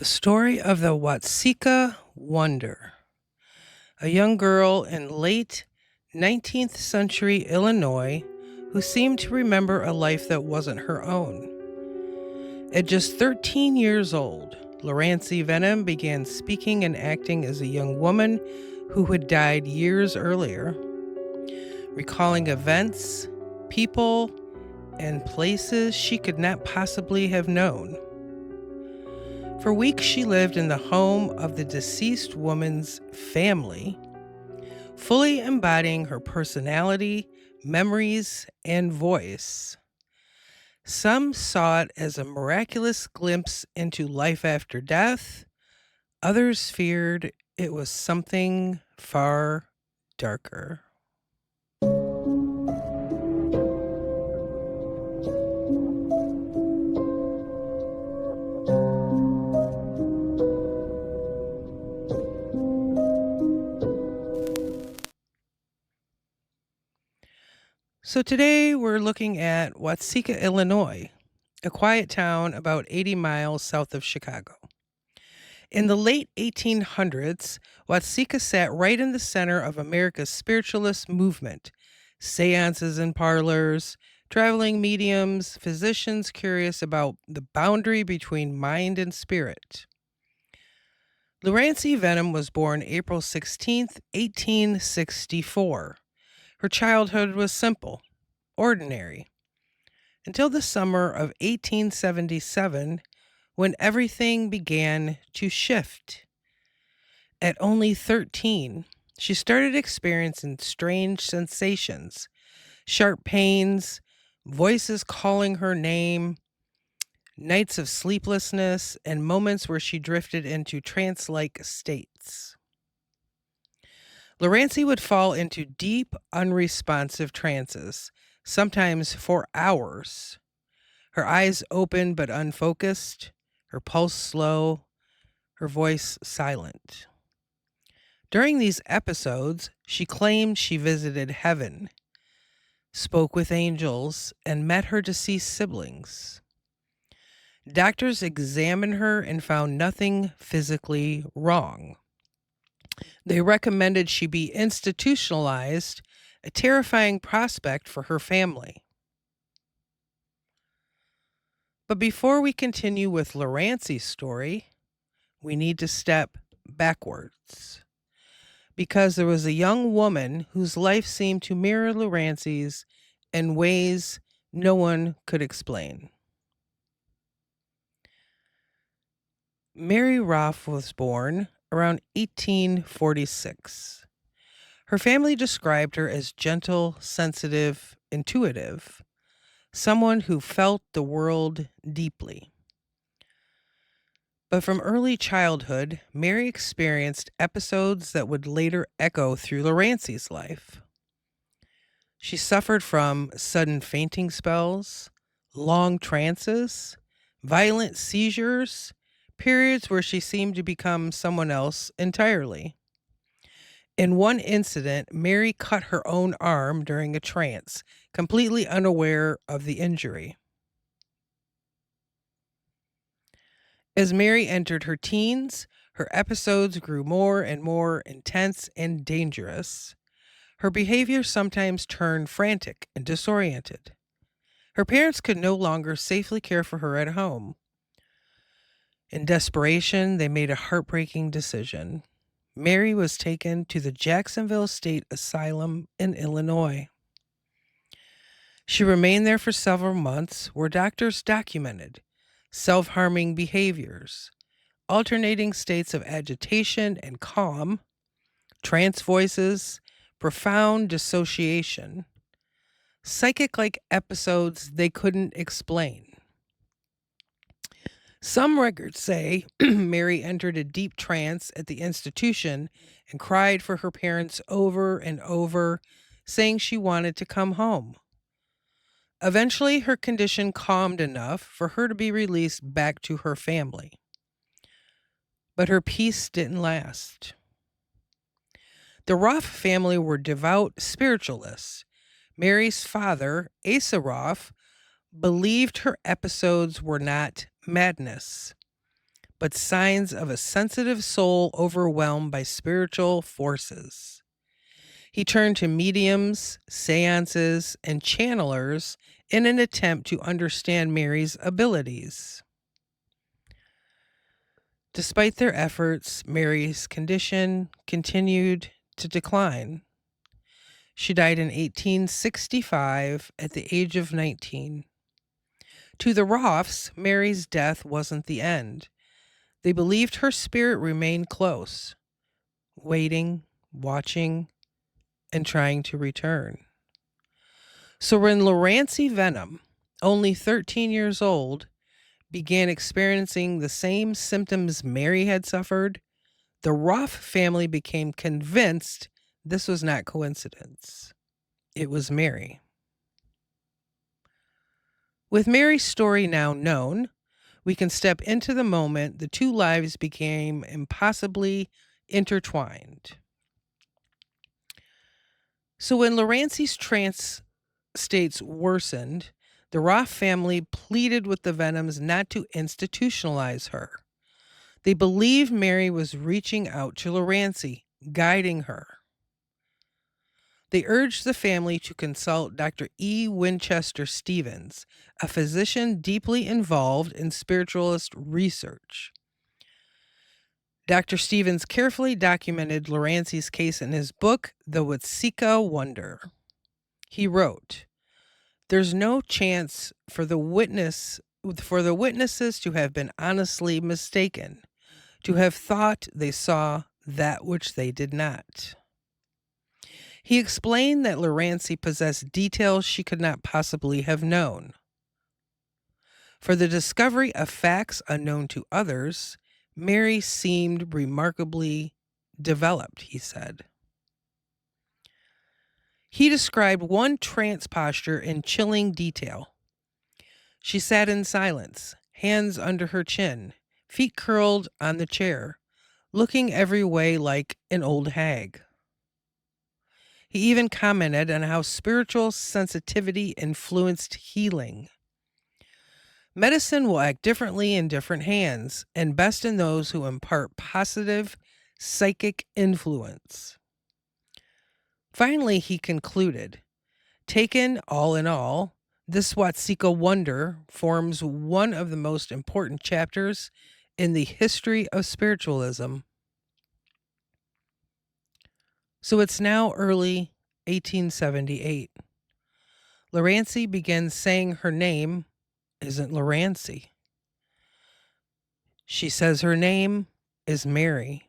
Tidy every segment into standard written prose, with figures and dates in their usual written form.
The story of the Watseka Wonder, a young girl in late 19th century Illinois who seemed to remember a life that wasn't her own. At just 13 years old, Lurancy Vennum began speaking and acting as a young woman who had died years earlier, recalling events, people, and places she could not possibly have known. For weeks, she lived in the home of the deceased woman's family, fully embodying her personality, memories, and voice. Some saw it as a miraculous glimpse into life after death. Others feared it was something far darker. So today we're looking at Watseka, Illinois, a quiet town about 80 miles south of Chicago. In the late 1800s, Watseka sat right in the center of America's spiritualist movement. Seances in parlors, traveling mediums, physicians curious about the boundary between mind and spirit. Lurancy Vennum was born April 16, 1864. Her childhood was simple, ordinary, until the summer of 1877 when everything began to shift. At only 13, she started experiencing strange sensations, sharp pains, voices calling her name, nights of sleeplessness, and moments where she drifted into trance-like states. Lurancy would fall into deep, unresponsive trances, sometimes for hours. Her eyes open but unfocused, her pulse slow, her voice silent. During these episodes, she claimed she visited heaven, spoke with angels, and met her deceased siblings. Doctors examined her and found nothing physically wrong. They recommended she be institutionalized, a terrifying prospect for her family. But before we continue with Lurancy's story, we need to step backwards. Because there was a young woman whose life seemed to mirror Lurancy's in ways no one could explain. Mary Roff was born around 1846. Her family described her as gentle, sensitive, intuitive, someone who felt the world deeply. But from early childhood, Mary experienced episodes that would later echo through Lurancy's life. She suffered from sudden fainting spells, long trances, violent seizures, periods where she seemed to become someone else entirely. In one incident, Mary cut her own arm during a trance, completely unaware of the injury. As Mary entered her teens, her episodes grew more and more intense and dangerous. Her behavior sometimes turned frantic and disoriented. Her parents could no longer safely care for her at home. In desperation, they made a heartbreaking decision. Mary was taken to the Jacksonville State Asylum in Illinois. She remained there for several months, where doctors documented self-harming behaviors, alternating states of agitation and calm, trance voices, profound dissociation, psychic-like episodes they couldn't explain. Some records say Mary entered a deep trance at the institution and cried for her parents over and over, saying she wanted to come home. Eventually, her condition calmed enough for her to be released back to her family. But her peace didn't last. The Roff family were devout spiritualists. Mary's father, Asa Roff, believed her episodes were not madness, but signs of a sensitive soul overwhelmed by spiritual forces. He turned to mediums, seances, and channelers in an attempt to understand Mary's abilities. Despite their efforts, Mary's condition continued to decline. She died in 1865 at the age of 19. To the Roffs, Mary's death wasn't the end. They believed her spirit remained close, waiting, watching, and trying to return. So when Lurancy Vennum, only 13 years old, began experiencing the same symptoms Mary had suffered, the Roff family became convinced this was not coincidence. It was Mary. With Mary's story now known, we can step into the moment the two lives became impossibly intertwined. So when Lurancy's trance states worsened, the Roff family pleaded with the Vennums not to institutionalize her. They believed Mary was reaching out to Lurancy, guiding her. They urged the family to consult Dr. E. Winchester Stevens, a physician deeply involved in spiritualist research. Dr. Stevens carefully documented Lurancy's case in his book, The Watseka Wonder. He wrote, "There's no chance for the witnesses to have been honestly mistaken, to have thought they saw that which they did not." He explained that Lurancy possessed details she could not possibly have known. For the discovery of facts unknown to others, Mary seemed remarkably developed, he said. He described one trance posture in chilling detail. She sat in silence, hands under her chin, feet curled on the chair, looking every way like an old hag. He even commented on how spiritual sensitivity influenced healing. Medicine will act differently in different hands, and best in those who impart positive psychic influence. Finally, he concluded, taken all in all, this Watseka wonder forms one of the most important chapters in the history of spiritualism. So it's now early 1878. Lurancy begins saying her name isn't Lurancy. She says her name is Mary.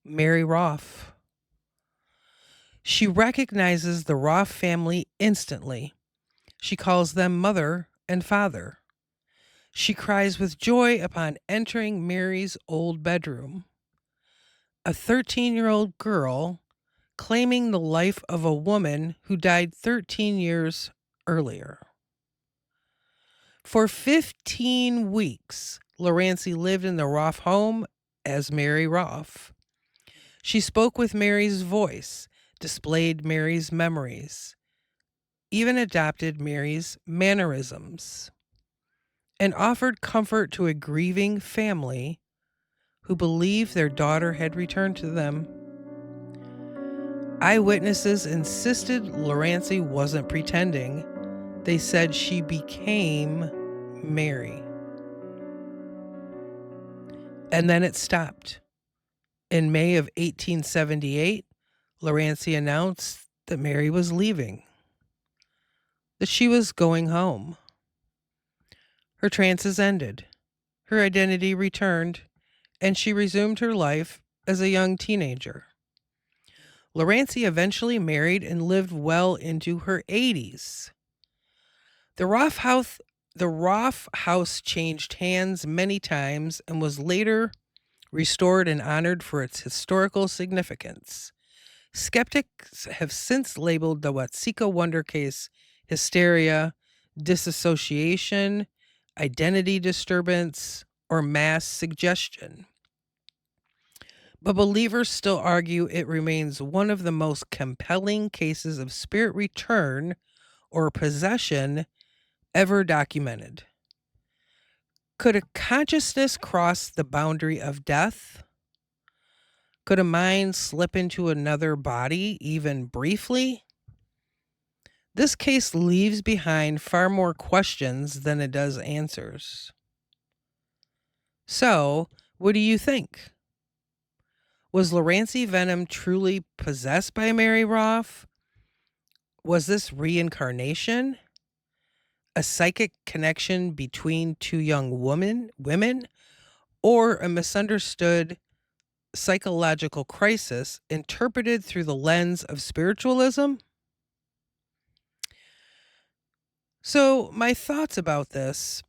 Mary Roff. She recognizes the Roff family instantly. She calls them mother and father. She cries with joy upon entering Mary's old bedroom. A 13-year-old girl claiming the life of a woman who died 13 years earlier. For 15 weeks, Lurancy lived in the Roff home as Mary Roff. She spoke with Mary's voice, displayed Mary's memories, even adopted Mary's mannerisms, and offered comfort to a grieving family who believed their daughter had returned to them. Eyewitnesses insisted Lurancy wasn't pretending. They said she became Mary. And then it stopped. In May of 1878, Lurancy announced that Mary was leaving, that she was going home. Her trances ended, her identity returned, and she resumed her life as a young teenager. Lurancy eventually married and lived well into her 80s. The Roff house changed hands many times and was later restored and honored for its historical significance. Skeptics have since labeled the Watseka wonder case hysteria, disassociation, identity disturbance, or mass suggestion. But believers still argue it remains one of the most compelling cases of spirit return or possession ever documented. Could a consciousness cross the boundary of death? Could a mind slip into another body, even briefly? This case leaves behind far more questions than it does answers. So, what do you think? Was Lurancy Vennum truly possessed by Mary Roff? Was this reincarnation? A psychic connection between two young women, or a misunderstood psychological crisis interpreted through the lens of spiritualism? So, my thoughts about this,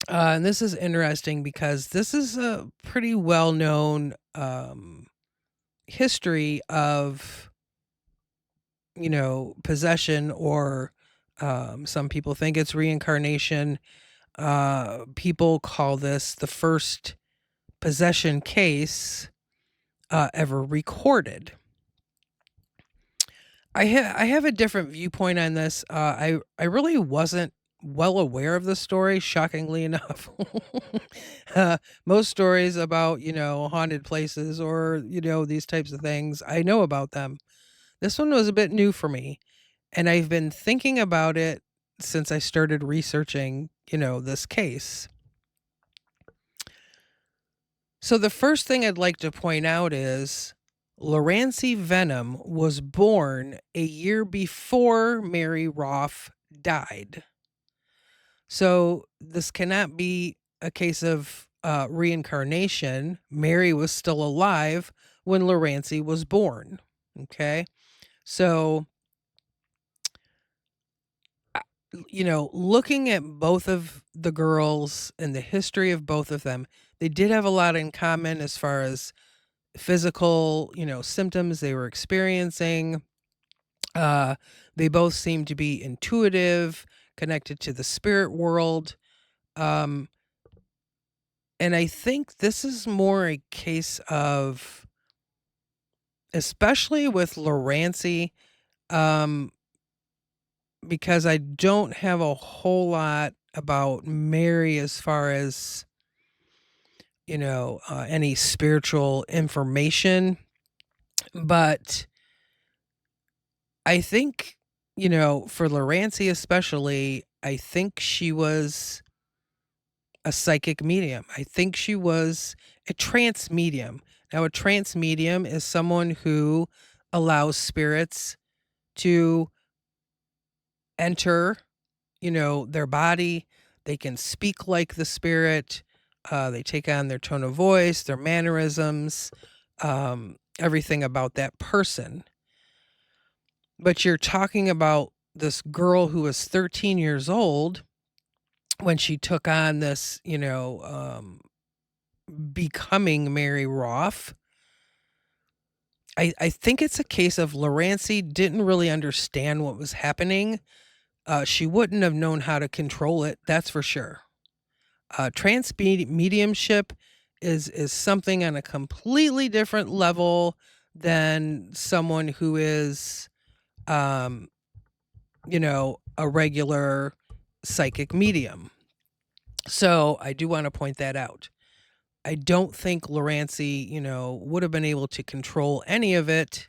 and this is interesting because this is a pretty well known history of, possession, or some people think it's reincarnation. People call this the first possession case ever recorded. I have a different viewpoint on this. I really wasn't well aware of the story, shockingly enough. Most stories about, haunted places, or, these types of things, I know about them. This one was a bit new for me, and I've been thinking about it since I started researching, this case. So the first thing I'd like to point out is Lurancy Vennum was born a year before Mary Roff died. So this cannot be a case of reincarnation. Mary was still alive when Lurancy was born. Okay. So, looking at both of the girls and the history of both of them, they did have a lot in common as far as physical, symptoms they were experiencing. Uh, they both seemed to be intuitive, connected to the spirit world. Um, and I think this is more a case of, especially with Lurancy, um, because I don't have a whole lot about Mary as far as, any spiritual information. But I think, for Lurancy especially, I think she was a psychic medium. I think she was a trance medium. Now, a trance medium is someone who allows spirits to enter, their body. They can speak like the spirit. They take on their tone of voice, their mannerisms, everything about that person. But you're talking about this girl who was 13 years old when she took on this, becoming Mary Roff. I think it's a case of Lurancy didn't really understand what was happening. She wouldn't have known how to control it, that's for sure. Trance mediumship is something on a completely different level than someone who is, um, a regular psychic medium. So I do want to point that out. I don't think Lurancy, would have been able to control any of it.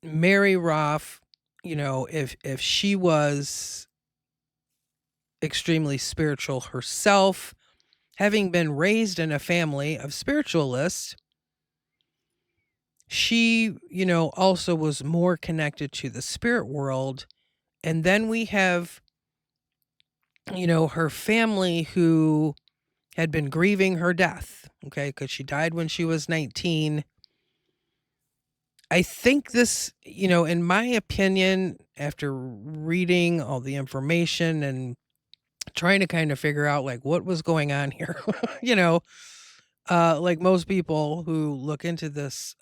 Mary Roff, if she was extremely spiritual herself, having been raised in a family of spiritualists, she, also was more connected to the spirit world. And then we have, her family who had been grieving her death, okay, because she died when she was 19. I think this, in my opinion, after reading all the information and trying to kind of figure out like what was going on here, like most people who look into this,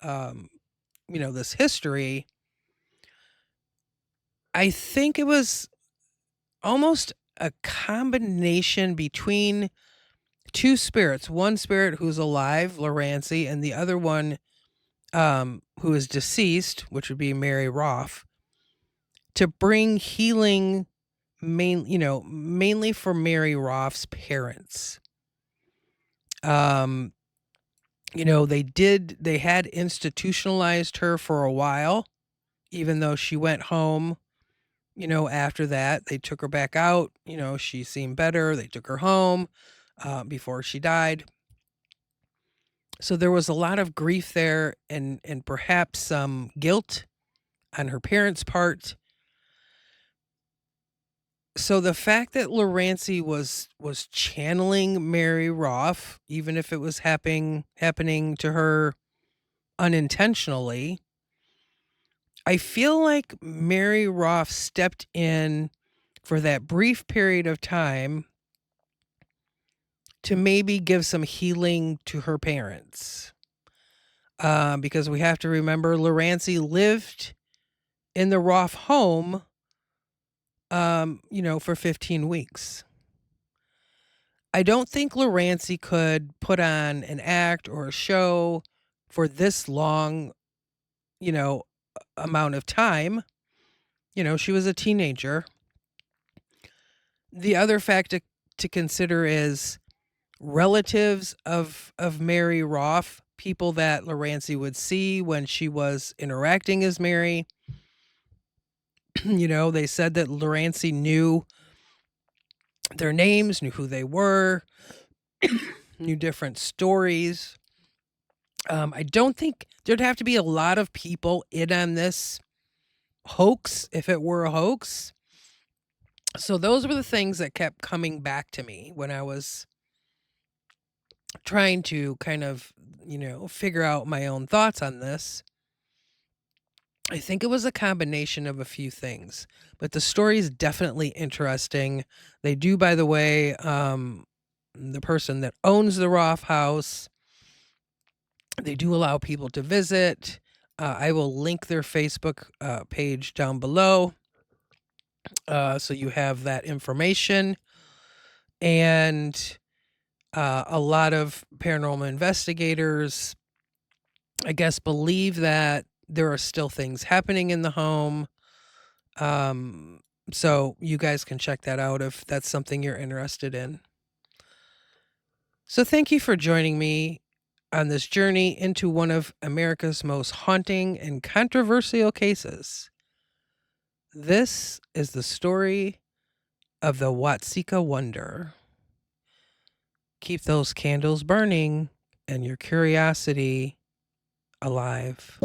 this history, I think it was almost a combination between two spirits. One spirit who's alive, Lurancy, and the other one who is deceased, which would be Mary Roff, to bring healing mainly for Mary Roff's parents. Um, they had institutionalized her for a while, even though she went home, after that. They took her back out. She seemed better. They took her home before she died. So there was a lot of grief there, and perhaps some guilt on her parents' part. So the fact that Lurancy was channeling Mary Roff, even if it was happening to her unintentionally, I feel like Mary Roff stepped in for that brief period of time to maybe give some healing to her parents. Because we have to remember Lurancy lived in the Roff home, for 15 weeks. I don't think Lurancy could put on an act or a show for this long, you know, amount of time. She was a teenager. The other fact to consider is relatives of Mary Roff, people that Lurancy would see when she was interacting as Mary. They said that Lurancy knew their names, knew who they were, knew different stories. I don't think there'd have to be a lot of people in on this hoax if it were a hoax. So those were the things that kept coming back to me when I was trying to kind of, figure out my own thoughts on this. I think it was a combination of a few things, but the story is definitely interesting. They do, by the way, the person that owns the Roff house, they do allow people to visit. I will link their Facebook page down below, so you have that information. And a lot of paranormal investigators, I guess, believe that there are still things happening in the home. So you guys can check that out if that's something you're interested in. So thank you for joining me on this journey into one of America's most haunting and controversial cases. This is the story of the Watseka Wonder. Keep those candles burning and your curiosity alive.